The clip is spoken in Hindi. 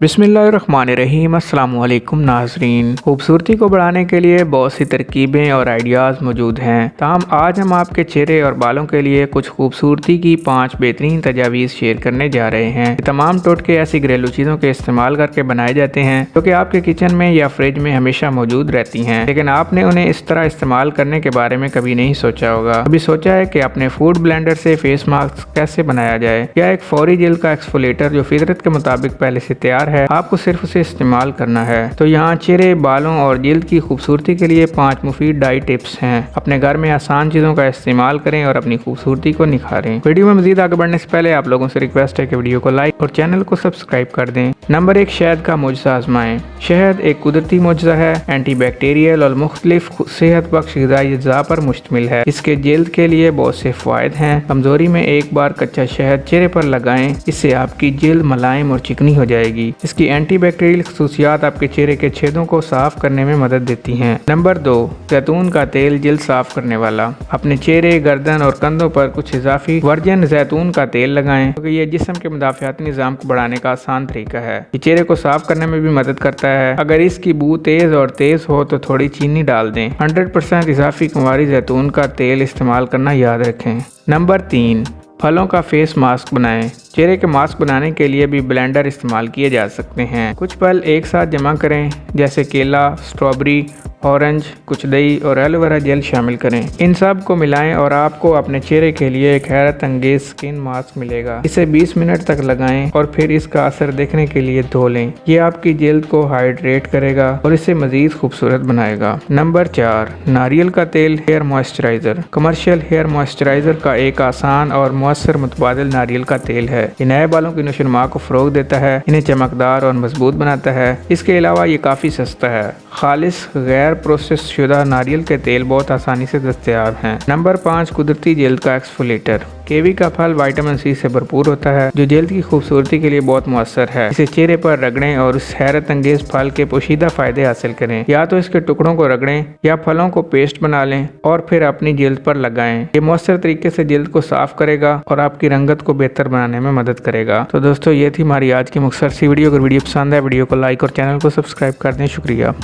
बिस्मिल्लाहिर्रहमानिर्रहीम अस्सलामुअलैकुम नाज़रीन। खूबसूरती को बढ़ाने के लिए बहुत सी तरकीबें और आइडियाज़ मौजूद हैं। ताहम आज हम आपके चेहरे और बालों के लिए कुछ खूबसूरती की 5 बेहतरीन तजावीज़ शेयर करने जा रहे हैं। ये तमाम टोटके ऐसी घरेलू चीज़ों के इस्तेमाल करके बनाए जाते हैं जो कि आपके किचन में या फ्रिज में हमेशा मौजूद रहती हैं, लेकिन आपने उन्हें इस तरह इस्तेमाल करने के बारे में कभी नहीं सोचा होगा। कभी सोचा है कि अपने फूड ब्लेंडर से फेस मास्क कैसे बनाया जाए, या एक फौरी जेल का एक्सफोलेटर जो फितरत के मुताबिक पहले से तैयार है, आपको सिर्फ उसे इस्तेमाल करना है। तो यहाँ चेहरे, बालों और जिल्द की खूबसूरती के लिए 5 मुफीद डाई टिप्स हैं। अपने घर में आसान चीज़ों का इस्तेमाल करें और अपनी खूबसूरती को निखारें। वीडियो में मजीद आगे बढ़ने से पहले आप लोगों से रिक्वेस्ट है कि वीडियो को लाइक और चैनल को सब्सक्राइब कर दें। नंबर 1, शहद का मुजज़ा आजमाएं। शहद एक कुदरती मुजज़ा है, एंटीबैक्टीरियल और मुख्तलिफ सेहत बख्श ग़िज़ाई अज्जा पर मुश्तमिल है। इसके जिल्द के लिए बहुत से फ़ायदे हैं। कमजोरी में एक बार कच्चा शहद चेहरे पर लगाएं, इससे आपकी जिल्द मुलायम और चिकनी हो जाएगी। इसकी एंटीबैक्टीरियल खसूसियात आपके चेहरे के छेदों को साफ करने में मदद देती हैं। नंबर 2, जैतून का तेल जिल्द साफ करने वाला। अपने चेहरे, गर्दन और कंधों पर कुछ इजाफी वर्जन जैतून का तेल लगाएं, क्योंकि ये जिस्म के मुदाफ़ियाती निज़ाम को बढ़ाने का आसान तरीका है। ये चेहरे को साफ करने में भी मदद करता है। अगर इसकी बू तेज हो तो थोड़ी चीनी डाल दें। 100% इजाफी कुंवारी जैतून का तेल इस्तेमाल करना याद रखें। नंबर 3, फलों का फेस मास्क बनाएं। चेहरे के मास्क बनाने के लिए भी ब्लेंडर इस्तेमाल किए जा सकते हैं। कुछ फल एक साथ जमा करें, जैसे केला, स्ट्रॉबेरी, ऑरेंज, कुछ दही और एलोवेरा जेल शामिल करें। इन सब को मिलाएं और आपको अपने चेहरे के लिए एक हैरत अंगेज स्किन मास्क मिलेगा। इसे 20 मिनट तक लगाएं और फिर इसका असर देखने के लिए धो लें। ये आपकी जिल्द को हाइड्रेट करेगा और इसे मजीद खूबसूरत बनाएगा। नंबर 4, नारियल का तेल hair moisturiser. Commercial hair moisturiser का एक आसान और मुअस्सर मुतबादिल नारियल का तेल है। ये नए बालों की नशोनुमा को फ़रोग देता है, इन्हें चमकदार और मजबूत बनाता है। इसके अलावा ये काफ़ी सस्ता है। खालिस गैर प्रोसेस शुदा नारियल के तेल बहुत आसानी से दस्तयाब हैं। नंबर 5, कुदरती जेल का एक्सफोलेटर। कीवी का फल विटामिन सी से भरपूर होता है, जो जेल की खूबसूरती के लिए बहुत मुअस्सर है। इसे चेहरे पर रगड़ें और इस हैरत अंगेज फल के पोशीदा फायदे हासिल करें। या तो इसके टुकड़ों को रगड़ें या फलों को पेस्ट बना लें और फिर अपनी जिल्द पर लगाएं। ये मुअस्सर तरीके से जिल्द को साफ करेगा और आपकी रंगत को बेहतर बनाने में मदद करेगा। तो दोस्तों, ये थी हमारी आज की मुख्तसर सी वीडियो। अगर वीडियो पसंद है, वीडियो को लाइक और चैनल को सब्सक्राइब कर दें। शुक्रिया।